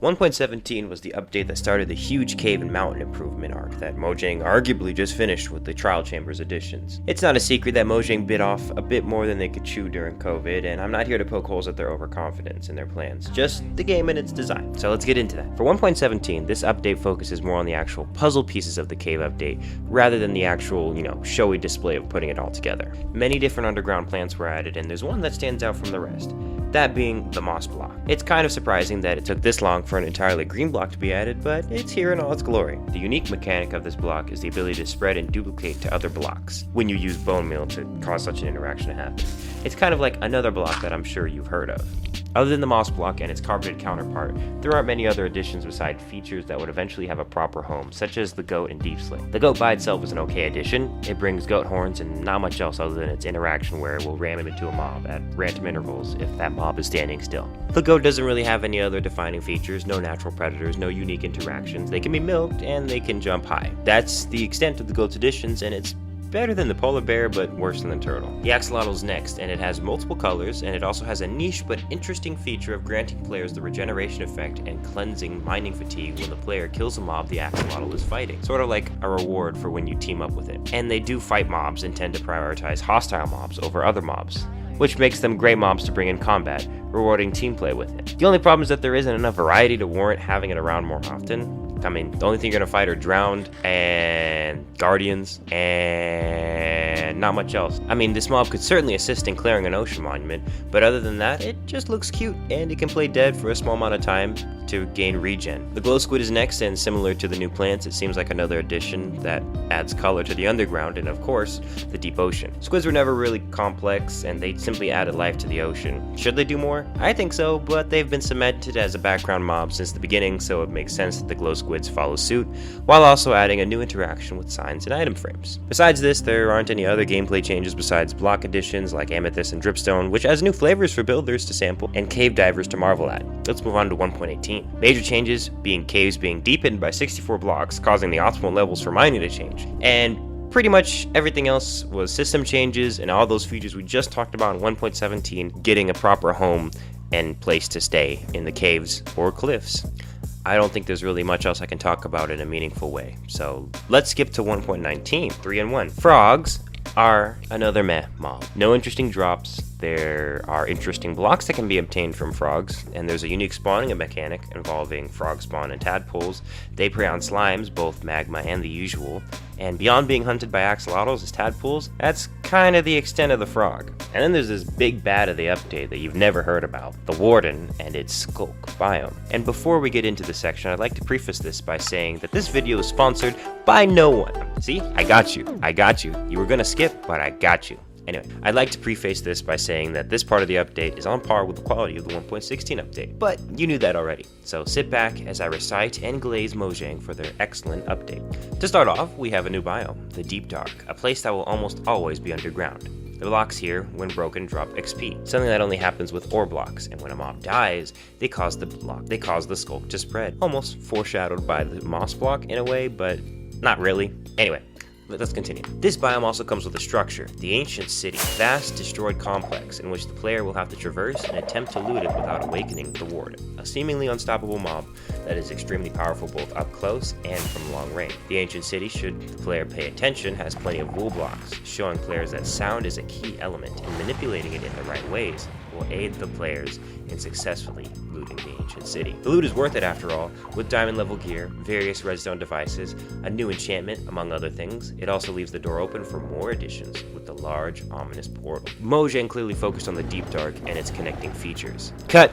1.17 was the update that started the huge cave and mountain improvement arc that Mojang arguably just finished with the Trial Chambers additions. It's not a secret that Mojang bit off a bit more than they could chew during COVID, and I'm not here to poke holes at their overconfidence in their plans, just the game and its design. So let's get into that. For 1.17, this update focuses more on the actual puzzle pieces of the cave update, rather than the actual, showy display of putting it all together. Many different underground plants were added, and there's one that stands out from the rest. That being the moss block. It's kind of surprising that it took this long for an entirely green block to be added, but it's here in all its glory. The unique mechanic of this block is the ability to spread and duplicate to other blocks when you use bone meal to cause such an interaction to happen. It's kind of like another block that I'm sure you've heard of. Other than the moss block and its carpeted counterpart, there aren't many other additions besides features that would eventually have a proper home, such as the goat and deep slit. The goat by itself is an okay addition. It brings goat horns and not much else other than its interaction where it will ram him into a mob at random intervals if that mob is standing still. The goat doesn't really have any other defining features, no natural predators, no unique interactions. They can be milked and they can jump high. That's the extent of the goat's additions, and it's better than the polar bear, but worse than the turtle. The axolotl's next, and it has multiple colors, and it also has a niche but interesting feature of granting players the regeneration effect and cleansing mining fatigue when the player kills a mob the axolotl is fighting. Sort of like a reward for when you team up with it. And they do fight mobs and tend to prioritize hostile mobs over other mobs, which makes them great mobs to bring in combat, rewarding team play with it. The only problem is that there isn't enough variety to warrant having it around more often. I mean, the only thing you're gonna fight are drowned and guardians and not much else. I mean, this mob could certainly assist in clearing an ocean monument, but other than that, it just looks cute and it can play dead for a small amount of time to gain regen. The glow squid is next, and similar to the new plants, it seems like another addition that adds color to the underground and of course, the deep ocean. Squids were never really complex and they simply added life to the ocean. Should they do more? I think so, but they've been cemented as a background mob since the beginning, so it makes sense that the glow squids follow suit, while also adding a new interaction with signs and item frames. Besides this, there aren't any other gameplay changes besides block additions like Amethyst and Dripstone, which adds new flavors for builders to sample and cave divers to marvel at. Let's move on to 1.18. Major changes being caves being deepened by 64 blocks, causing the optimal levels for mining to change. And pretty much everything else was system changes and all those features we just talked about in 1.17 getting a proper home and place to stay in the caves or cliffs. I don't think there's really much else I can talk about in a meaningful way, so let's skip to 1.19, 3-in-1. Frogs are another meh mob. No interesting drops. There are interesting blocks that can be obtained from frogs, and there's a unique spawning mechanic involving frog spawn and tadpoles. They prey on slimes, both magma and the usual, and beyond being hunted by axolotls as tadpoles, that's kind of the extent of the frog. And then there's this big bad of the update that you've never heard about, the Warden and its Skulk biome. And before we get into this section, I'd like to preface this by saying that this video is sponsored by no one. See, I got you. You were gonna skip, but I got you. Anyway, I'd like to preface this by saying that this part of the update is on par with the quality of the 1.16 update, but you knew that already. So sit back as I recite and glaze Mojang for their excellent update. To start off, we have a new biome, the Deep Dark, a place that will almost always be underground. The blocks here, when broken, drop XP, something that only happens with ore blocks, and when a mob dies, they cause the Skulk to spread. Almost foreshadowed by the moss block in a way, but not really. Anyway, let's continue. This biome also comes with a structure, the Ancient City, a vast destroyed complex in which the player will have to traverse and attempt to loot it without awakening the Warden, a seemingly unstoppable mob that is extremely powerful both up close and from long range. The Ancient City, should the player pay attention, has plenty of wool blocks, showing players that sound is a key element, and manipulating it in the right ways will aid the players in successfully looting the Ancient City. The loot is worth it after all, with diamond level gear, various redstone devices, a new enchantment, among other things. It also leaves the door open for more additions with the large, ominous portal. Mojang clearly focused on the Deep Dark and its connecting features. Cut!